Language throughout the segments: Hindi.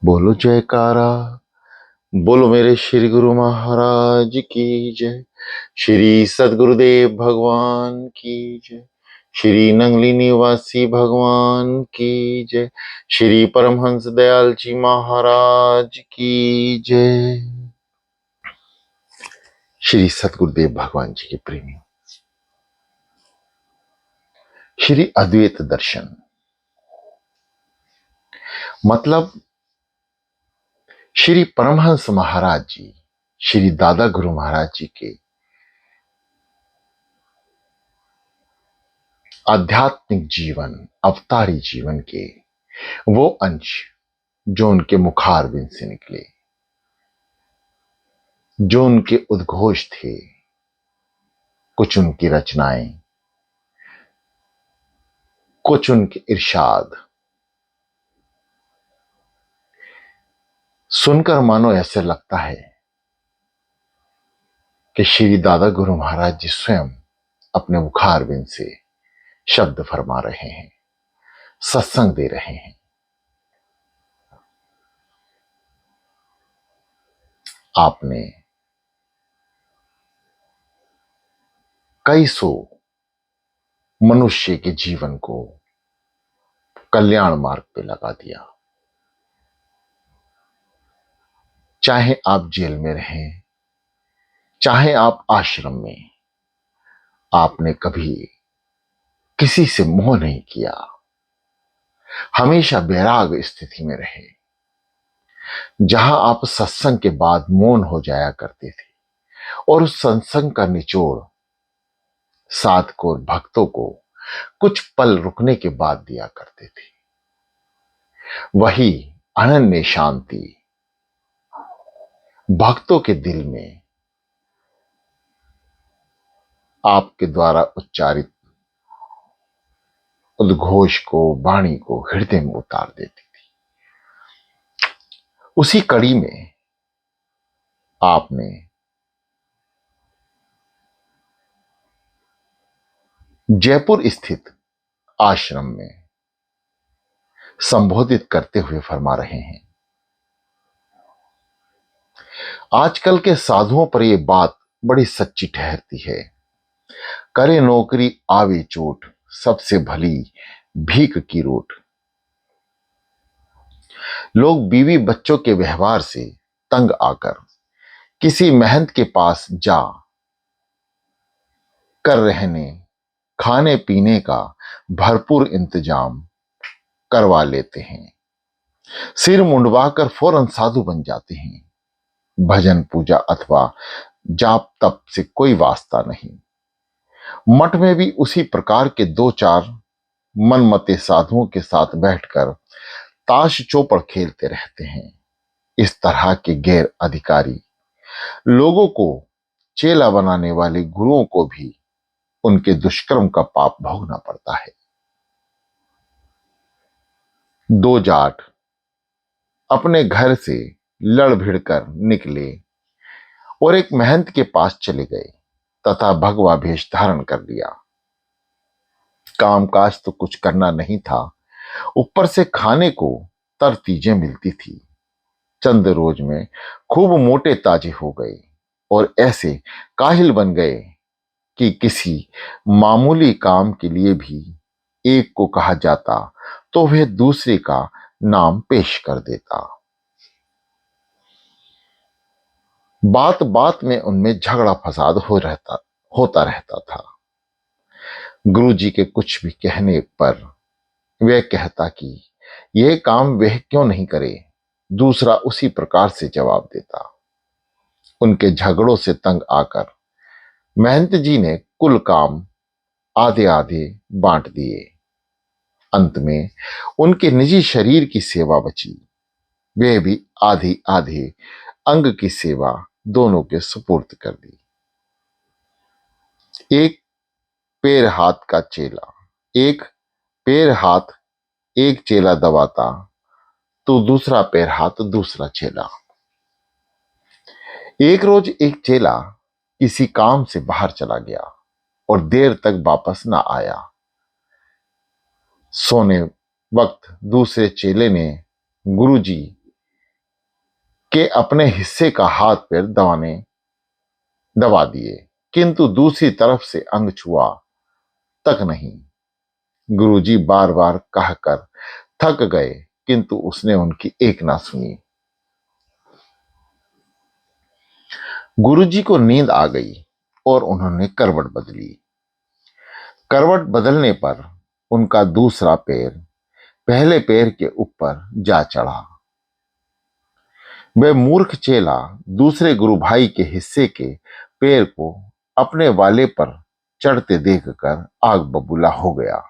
बोलो जयकारा। बोलो मेरे श्री गुरु महाराज की जय। श्री सद्गुरुदेव भगवान की जय। श्री नंगली निवासी भगवान की जय। श्री परमहंस दयाल जी महाराज की जय। श्री सद्गुरुदेव भगवान जी के प्रेमी, श्री अद्वैत दर्शन मतलब श्री परमहंस महाराज जी, श्री दादा गुरु महाराज जी के आध्यात्मिक जीवन, अवतारी जीवन के वो अंश जो उनके मुखारबिंद से निकले, जो उनके उद्घोष थे, कुछ उनकी रचनाएं, कुछ उनके इरशाद, सुनकर मानो ऐसे लगता है कि श्री दादा गुरु महाराज जी स्वयं अपने मुखारबिंद से शब्द फरमा रहे हैं, सत्संग दे रहे हैं। आपने कई सौ मनुष्य के जीवन को कल्याण मार्ग पे लगा दिया। चाहे आप जेल में रहें, चाहे आप आश्रम में, आपने कभी किसी से मोह नहीं किया, हमेशा वैराग स्थिति में रहे। जहां आप सत्संग के बाद मौन हो जाया करते थे और उस सत्संग का निचोड़ साधकों और भक्तों को कुछ पल रुकने के बाद दिया करते थे, वही अनन्य शांति भक्तों के दिल में आपके द्वारा उच्चारित उद्घोष को, वाणी को हृदय में उतार देती थी। उसी कड़ी में आपने जयपुर स्थित आश्रम में संबोधित करते हुए फरमा रहे हैं, आजकल के साधुओं पर यह बात बड़ी सच्ची ठहरती है, करे नौकरी आवे चोट, सबसे भली भीख की रोट। लोग बीवी बच्चों के व्यवहार से तंग आकर किसी महंत के पास जा कर रहने खाने पीने का भरपूर इंतजाम करवा लेते हैं, सिर मुंडवाकर फौरन साधु बन जाते हैं। भजन पूजा अथवा जाप तप से कोई वास्ता नहीं। मठ में भी उसी प्रकार के दो चार मनमते साधुओं के साथ बैठकर ताश चौपड़ खेलते रहते हैं। इस तरह के गैर अधिकारी लोगों को चेला बनाने वाले गुरुओं को भी उनके दुष्कर्म का पाप भोगना पड़ता है। दो जाट अपने घर से लड़ भिड़ कर निकले और एक महंत के पास चले गए तथा भगवा भेष धारण कर लिया। कामकाज तो कुछ करना नहीं था, ऊपर से खाने को तरतीजें मिलती थी। चंद रोज में खूब मोटे ताजे हो गए और ऐसे काहिल बन गए कि किसी मामूली काम के लिए भी एक को कहा जाता तो वह दूसरे का नाम पेश कर देता। बात बात में उनमें झगड़ा फसाद होता रहता था। गुरुजी के कुछ भी कहने पर वह कहता कि यह काम वह क्यों नहीं करे, दूसरा उसी प्रकार से जवाब देता। उनके झगड़ों से तंग आकर महंत जी ने कुल काम आधे आधे बांट दिए। अंत में उनके निजी शरीर की सेवा बची, वे भी आधी आधे अंग की सेवा दोनों के सुपुर्द कर दी। एक पैर हाथ का चेला, एक पैर हाथ एक चेला दबाता तो दूसरा पैर हाथ दूसरा चेला। एक रोज एक चेला किसी काम से बाहर चला गया और देर तक वापस ना आया। सोने वक्त दूसरे चेले ने गुरुजी के अपने हिस्से का हाथ पैर दबा दिए, किंतु दूसरी तरफ से अंग छुआ तक नहीं। गुरुजी बार बार कहकर थक गए, किंतु उसने उनकी एक ना सुनी। गुरुजी को नींद आ गई और उन्होंने करवट बदली। करवट बदलने पर उनका दूसरा पैर पहले पैर के ऊपर जा चढ़ा। वह मूर्ख चेला दूसरे गुरु भाई के हिस्से के पैर को अपने वाले पर चढ़ते देखकर आग बबूला हो गया।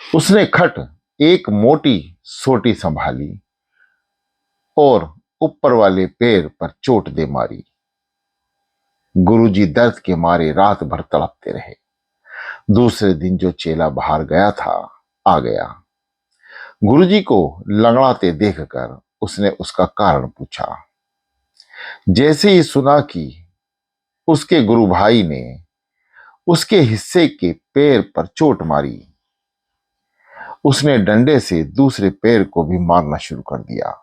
उसने खट एक मोटी सोटी संभाली और ऊपर वाले पैर पर चोट दे मारी। गुरुजी दर्द के मारे रात भर तड़पते रहे। दूसरे दिन जो चेला बाहर गया था आ गया। गुरुजी को लंगड़ाते देखकर उसने उसका कारण पूछा। जैसे ही सुना कि उसके गुरु भाई ने उसके हिस्से के पैर पर चोट मारी, उसने डंडे से दूसरे पैर को भी मारना शुरू कर दिया।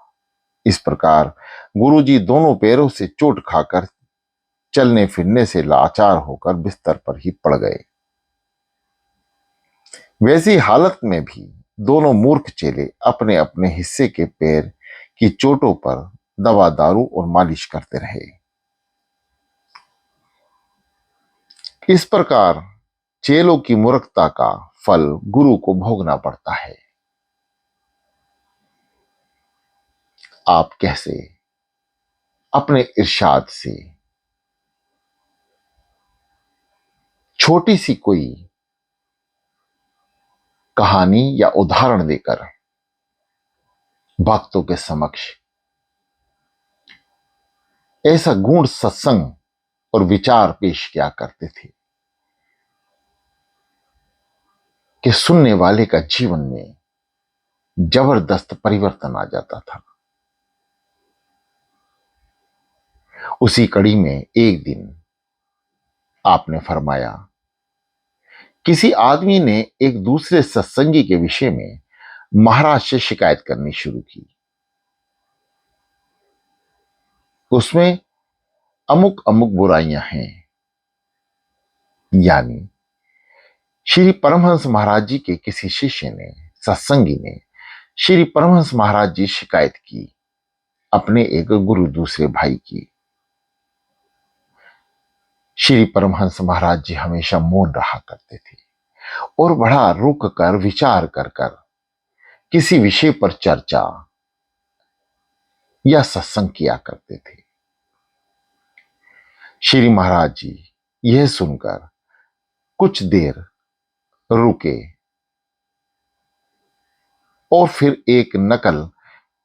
इस प्रकार गुरुजी दोनों पैरों से चोट खाकर चलने फिरने से लाचार होकर बिस्तर पर ही पड़ गए। वैसी हालत में भी दोनों मूर्ख चेले अपने अपने हिस्से के पैर की चोटों पर दवा दारू और मालिश करते रहे। इस प्रकार चेलों की मूर्खता का फल गुरु को भोगना पड़ता है। आप कैसे अपने इरशाद से छोटी सी कोई कहानी या उदाहरण देकर भक्तों के समक्ष ऐसा गूढ़ सत्संग और विचार पेश किया करते थे कि सुनने वाले का जीवन में जबरदस्त परिवर्तन आ जाता था। उसी कड़ी में एक दिन आपने फरमाया, किसी आदमी ने एक दूसरे सत्संगी के विषय में महाराज से शिकायत करनी शुरू की। उसमें अमुक अमुक बुराइयां हैं। यानी श्री परमहंस महाराज जी के किसी शिष्य ने, सत्संगी ने श्री परमहंस महाराज जी शिकायत की अपने एक गुरु दूसरे भाई की। श्री परमहंस महाराज जी हमेशा मौन रहा करते थे और बड़ा रुक कर विचार कर कर किसी विषय पर चर्चा या सत्संग किया करते थे। श्री महाराज जी यह सुनकर कुछ देर रुके और फिर एक नकल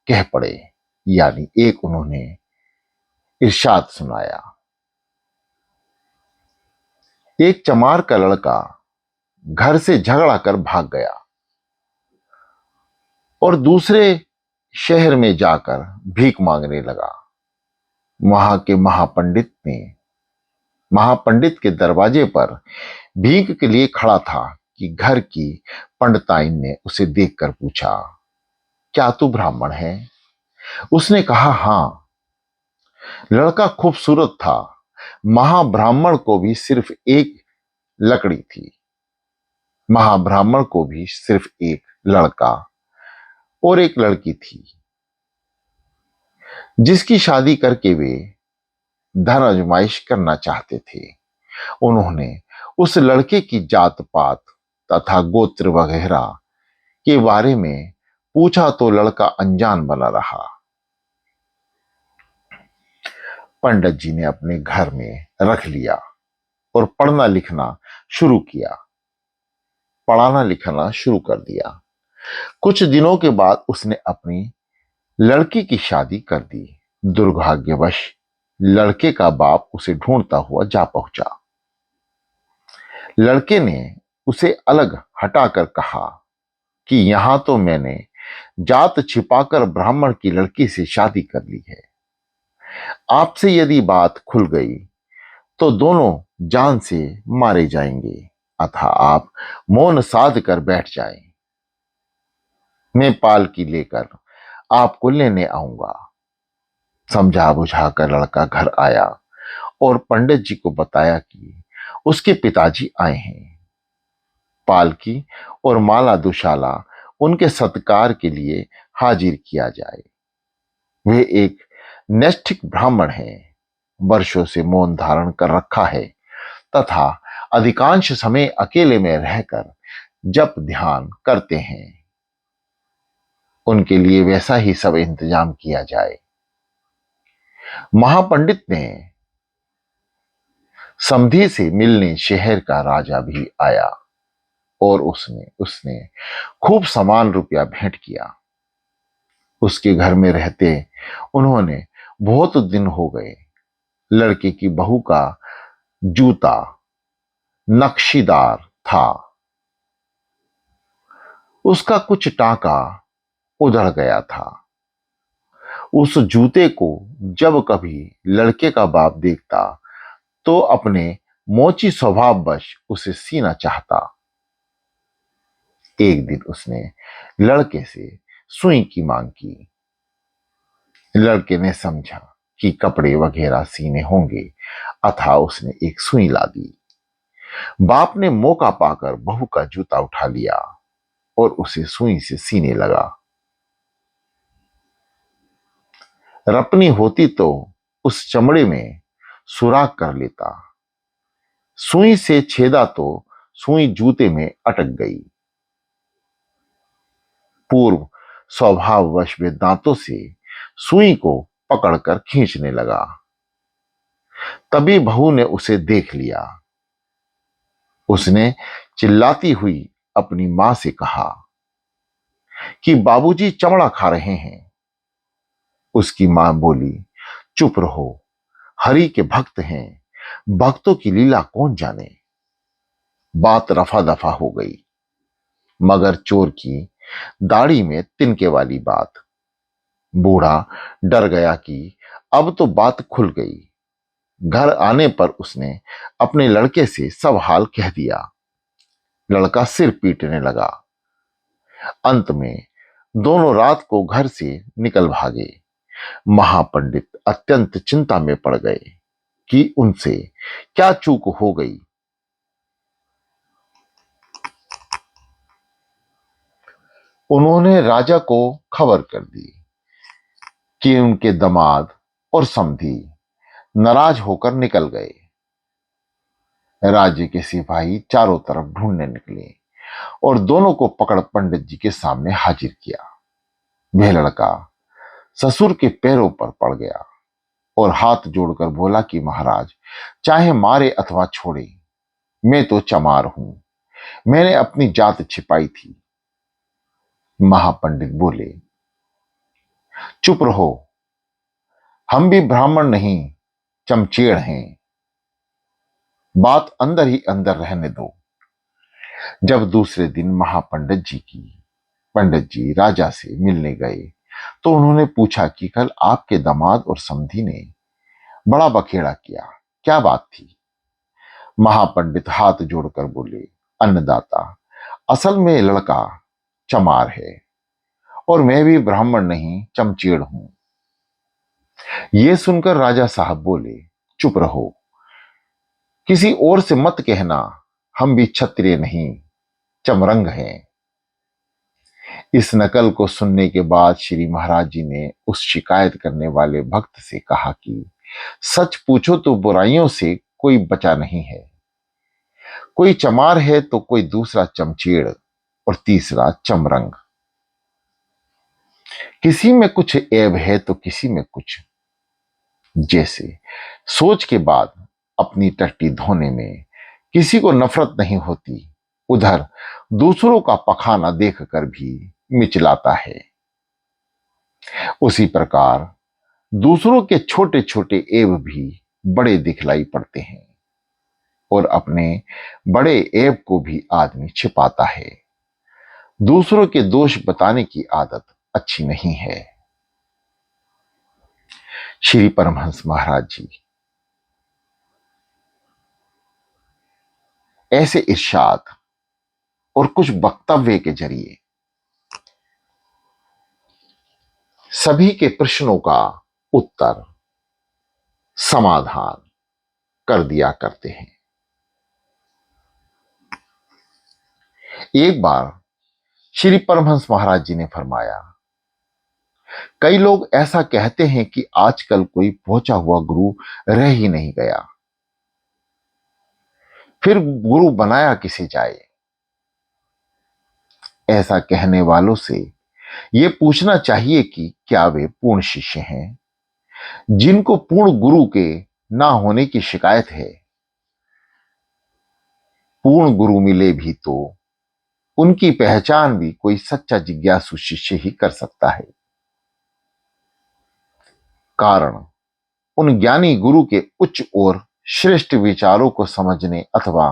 कह पड़े, यानी एक उन्होंने इरशाद सुनाया। एक चमार का लड़का घर से झगड़ा कर भाग गया और दूसरे शहर में जाकर भीख मांगने लगा। वहां के महापंडित के दरवाजे पर भीख के लिए खड़ा था कि घर की पंडिताइन ने उसे देखकर पूछा, क्या तू ब्राह्मण है? उसने कहा, हां। लड़का खूबसूरत था। महाब्राह्मण को भी सिर्फ एक लकड़ी थी। महाब्राह्मण को भी सिर्फ एक लड़का और एक लड़की थी, जिसकी शादी करके वे धन आजमाइश करना चाहते थे। उन्होंने उस लड़के की जात पात तथा गोत्र वगैरह के बारे में पूछा तो लड़का अनजान बना रहा। पंडित जी ने अपने घर में रख लिया और पढ़ना लिखना शुरू कर दिया। कुछ दिनों के बाद उसने अपनी लड़की की शादी कर दी। दुर्भाग्यवश लड़के का बाप उसे ढूंढता हुआ जा पहुंचा। लड़के ने उसे अलग हटाकर कहा कि यहां तो मैंने जात छिपाकर ब्राह्मण की लड़की से शादी कर ली है। आपसे यदि बात खुल गई तो दोनों जान से मारे जाएंगे, अतः आप मौन साध कर बैठ जाएं। मैं पालकी लेकर आपको लेने आऊंगा। समझा बुझा कर लड़का घर आया और पंडित जी को बताया कि उसके पिताजी आए हैं। पालकी और माला दुशाला उनके सत्कार के लिए हाजिर किया जाए। वे एक नैष्ठिक ब्राह्मण हैं, वर्षों से मौन धारण कर रखा है तथा अधिकांश समय अकेले में रहकर जप ध्यान करते हैं। उनके लिए वैसा ही सब इंतजाम किया जाए। महापंडित ने समधी से मिलने शहर का राजा भी आया और उसने उसने खूब सामान रुपया भेंट किया। उसके घर में रहते उन्होंने बहुत दिन हो गए। लड़के की बहू का जूता नक्शीदार था। उसका कुछ टाका उधड़ गया था। उस जूते को जब कभी लड़के का बाप देखता तो अपने मोची स्वभाववश उसे सीना चाहता। एक दिन उसने लड़के से सुई की मांग की। लड़के ने समझा कि कपड़े वगैरह सीने होंगे, अतः उसने एक सुई ला दी। बाप ने मौका पाकर बहू का जूता उठा लिया और उसे सुई से सीने लगा। रपनी होती तो उस चमड़े में सुराख कर लेता। सुई से छेदा तो सुई जूते में अटक गई। पूर्व स्वभाववश वे दांतों से सुई को पकड़कर खींचने लगा। तभी बहू ने उसे देख लिया। उसने चिल्लाती हुई अपनी मां से कहा कि बाबूजी चमड़ा खा रहे हैं। उसकी मां बोली, चुप रहो, हरि के भक्त हैं, भक्तों की लीला कौन जाने। बात रफा दफा हो गई। मगर चोर की दाढ़ी में तिनके वाली बात। बूढ़ा डर गया कि अब तो बात खुल गई। घर आने पर उसने अपने लड़के से सब हाल कह दिया। लड़का सिर पीटने लगा। अंत में दोनों रात को घर से निकल भागे। महापंडित अत्यंत चिंता में पड़ गए कि उनसे क्या चूक हो गई। उन्होंने राजा को खबर कर दी कि उनके दामाद और समधी नाराज होकर निकल गए। राज्य के सिपाही चारों तरफ ढूंढने निकले और दोनों को पकड़ पंडित जी के सामने हाजिर किया। वह लड़का ससुर के पैरों पर पड़ गया और हाथ जोड़कर बोला कि महाराज, चाहे मारे अथवा छोड़े, मैं तो चमार हूं। मैंने अपनी जात छिपाई थी। महापंडित बोले, चुप रहो, हम भी ब्राह्मण नहीं चमचेड़ हैं। बात अंदर ही अंदर रहने दो। जब दूसरे दिन पंडित जी राजा से मिलने गए तो उन्होंने पूछा कि कल आपके दामाद और समधी ने बड़ा बखेड़ा किया, क्या बात थी। महापंडित हाथ जोड़कर बोले, अन्नदाता, असल में लड़का चमार है और मैं भी ब्राह्मण नहीं चमचेड़ हूं। यह सुनकर राजा साहब बोले, चुप रहो, किसी और से मत कहना, हम भी क्षत्रिय नहीं चमरंग हैं। इस नकल को सुनने के बाद श्री महाराज जी ने उस शिकायत करने वाले भक्त से कहा कि सच पूछो तो बुराइयों से कोई बचा नहीं है। कोई चमार है तो कोई दूसरा चमचेड़ और तीसरा चमरंग। किसी में कुछ ऐब है तो किसी में कुछ। जैसे सोच के बाद अपनी टट्टी धोने में किसी को नफरत नहीं होती, उधर दूसरों का पखाना देखकर भी मिचलाता है। उसी प्रकार दूसरों के छोटे छोटे ऐब भी बड़े दिखलाई पड़ते हैं और अपने बड़े ऐब को भी आदमी छिपाता है। दूसरों के दोष बताने की आदत अच्छी नहीं है। श्री परमहंस महाराज जी ऐसे इरशाद और कुछ वक्तव्य के जरिए सभी के प्रश्नों का उत्तर, समाधान कर दिया करते हैं। एक बार श्री परमहंस महाराज जी ने फरमाया, कई लोग ऐसा कहते हैं कि आजकल कोई पहुंचा हुआ गुरु रह ही नहीं गया, फिर गुरु बनाया किसे जाए। ऐसा कहने वालों से यह पूछना चाहिए कि क्या वे पूर्ण शिष्य हैं, जिनको पूर्ण गुरु के ना होने की शिकायत है। पूर्ण गुरु मिले भी तो उनकी पहचान भी कोई सच्चा जिज्ञासु शिष्य ही कर सकता है। कारण उन ज्ञानी गुरु के उच्च और श्रेष्ठ विचारों को समझने अथवा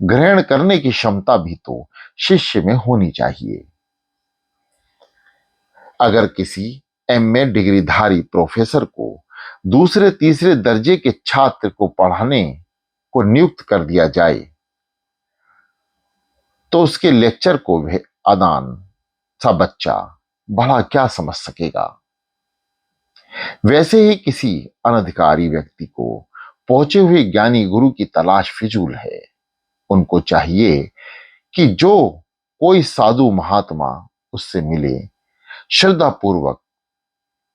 ग्रहण करने की क्षमता भी तो शिष्य में होनी चाहिए। अगर किसी एमए डिग्रीधारी प्रोफेसर को दूसरे तीसरे दर्जे के छात्र को पढ़ाने को नियुक्त कर दिया जाए तो उसके लेक्चर को भी अदान सा बच्चा भला क्या समझ सकेगा। वैसे ही किसी अनधिकारी व्यक्ति को पहुंचे हुए ज्ञानी गुरु की तलाश फिजूल है। उनको चाहिए कि जो कोई साधु महात्मा उससे मिले, श्रद्धा पूर्वक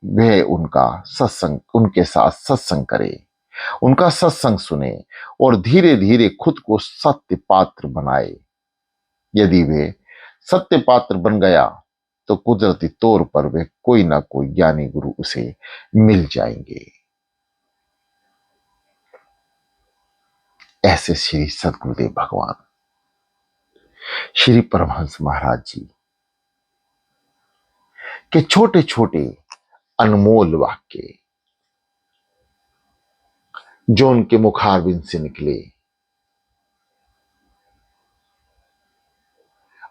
वह उनके साथ सत्संग करे, उनका सत्संग सुने और धीरे धीरे खुद को सत्य पात्र बनाए। यदि वे सत्य पात्र बन गया तो कुदरती तौर पर वे कोई ना कोई ज्ञानी गुरु उसे मिल जाएंगे। ऐसे श्री सद्गुरुदेव भगवान श्री परमहंस महाराज जी के छोटे छोटे अनमोल वाक्य जो उनके मुखारबिंद से निकले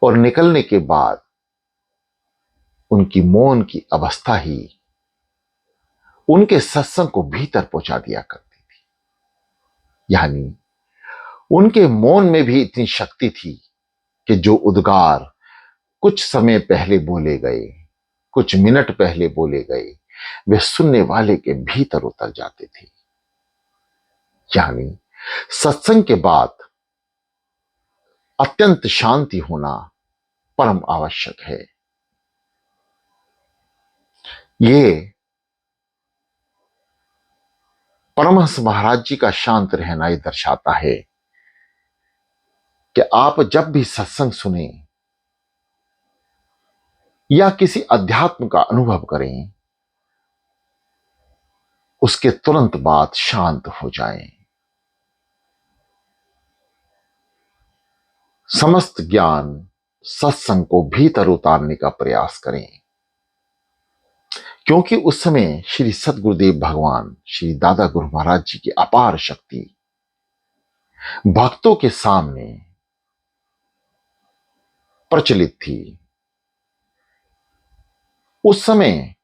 और निकलने के बाद उनकी मौन की अवस्था ही उनके सत्संग को भीतर पहुंचा दिया करती थी। यानी उनके मौन में भी इतनी शक्ति थी कि जो उद्गार कुछ समय पहले बोले गए, कुछ मिनट पहले बोले गए, वे सुनने वाले के भीतर उतर जाते थे। यानी सत्संग के बाद अत्यंत शांति होना परम आवश्यक है। ये परमहंस महाराज जी का शांत रहना ये दर्शाता है कि आप जब भी सत्संग सुने या किसी अध्यात्म का अनुभव करें, उसके तुरंत बाद शांत हो जाएं। समस्त ज्ञान सत्संग को भीतर उतारने का प्रयास करें, क्योंकि उस समय श्री सद्गुरुदेव भगवान श्री दादा गुरु महाराज जी की अपार शक्ति भक्तों के सामने प्रचलित थी। उस समय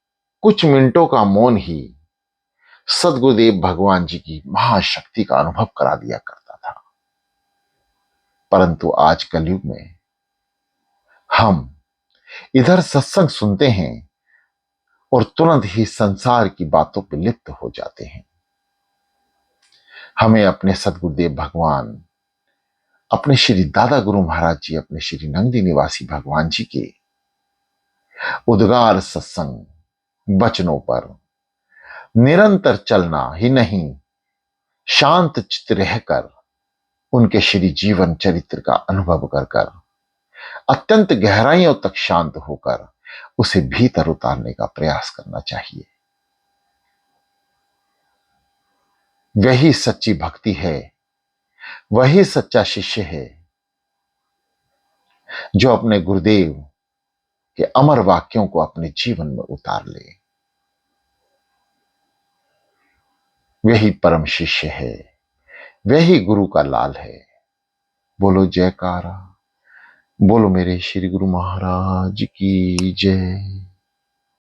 कुछ मिनटों का मौन ही सद्गुरुदेव भगवान जी की महाशक्ति का अनुभव करा दिया करता था। परंतु आज कलयुग में हम इधर सत्संग सुनते हैं और तुरंत ही संसार की बातों पर लिप्त हो जाते हैं। हमें अपने सद्गुरुदेव भगवान, अपने श्री दादा गुरु महाराज जी, अपने श्री नंदी निवासी भगवान जी के उद्गार सत्संग वचनों पर निरंतर चलना ही नहीं, शांत चित्त रहकर उनके श्री जीवन चरित्र का अनुभव कर अत्यंत गहराइयों तक शांत होकर उसे भीतर उतारने का प्रयास करना चाहिए। वही सच्ची भक्ति है, वही सच्चा शिष्य है जो अपने गुरुदेव के अमर वाक्यों को अपने जीवन में उतार ले। वही परम शिष्य है, वही गुरु का लाल है। बोलो जयकारा, बोलो मेरे श्री गुरु महाराज की जय।